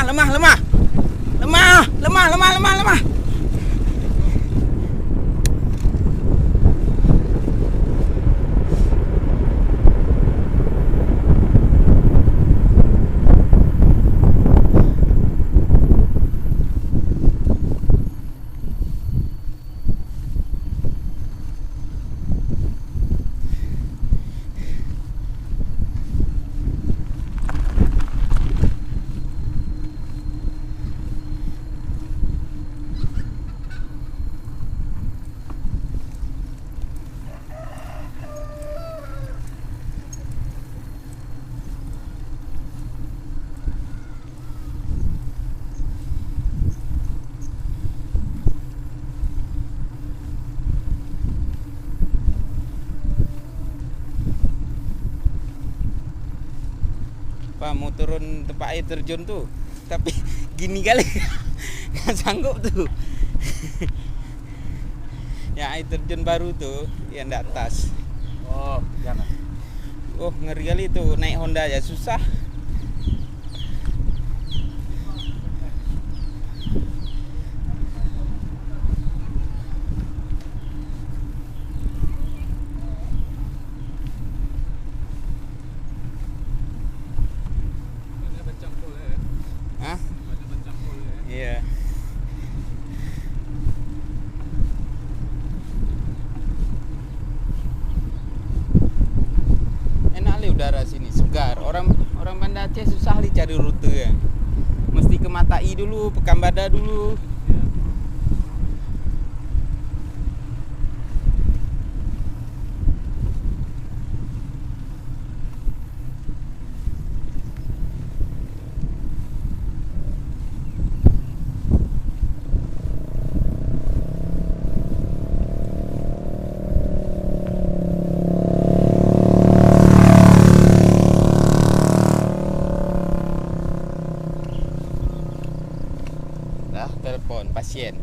lemah. Pak mau turun tempat air terjun tuh, tapi gini kali nggak sanggup tuh. Ya air terjun baru tuh yang di atas. Oh, jangan. Oh ngeri kali tuh, naik Honda aja susah. Hah? Iya. Enak li udara sini, segar. Orang Banda Aceh susah li cari rute ya. Mesti ke Matai dulu, Pekanbadak dulu. Telepon pasien.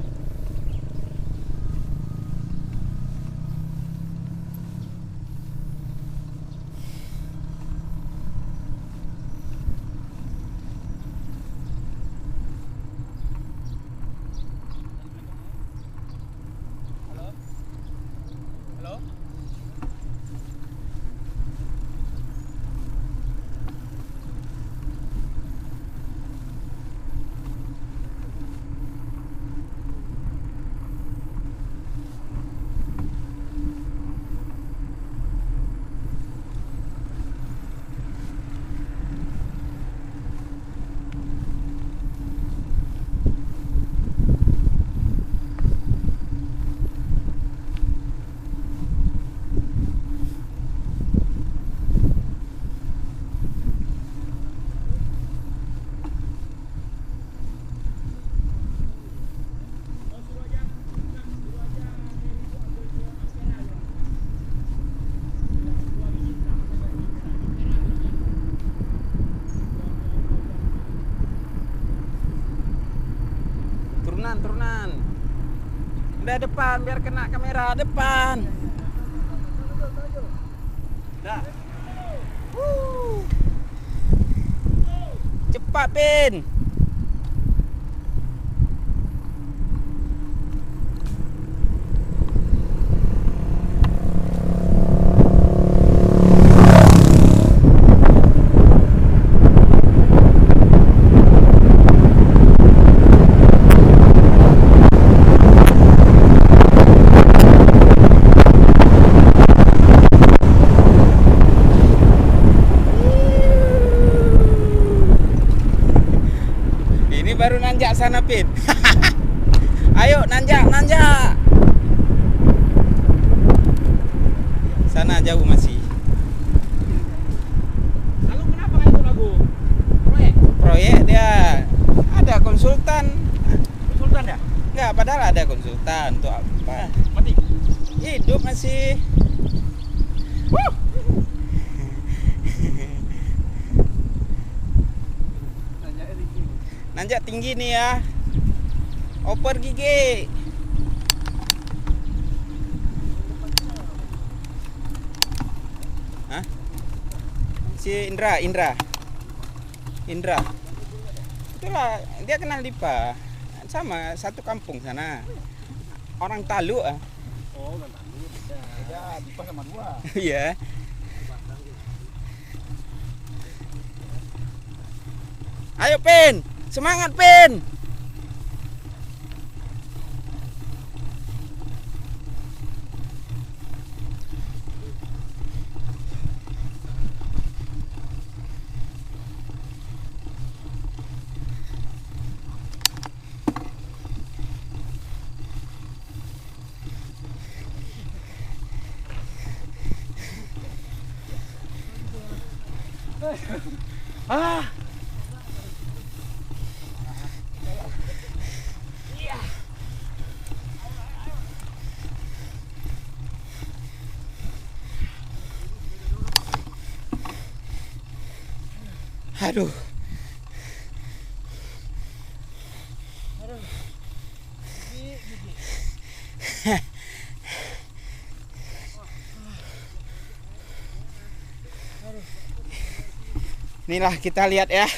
Halo? Turunan. Udah depan, biar kena kamera depan. Dah. Cepat, Pin. Baru nanjak sana, Pin. Ayo nanjak. Sana jauh masih. Lalu kenapa itu lagu? Proyek dia ada konsultan. Konsultan ya? Enggak, padahal ada konsultan untuk apa? Mati. Hidup masih. Nanjak tinggi nih ya. Oper gigi. Hah? Si Indra. Itu itulah dia kenal Dipa. Sama satu kampung sana. Orang Taluk ah. Oh, kan tahu. Beda Dipa sama gua. Iya. Ayo Pin, semangat Pin. Ah. Aduh. Inilah kita lihat ya.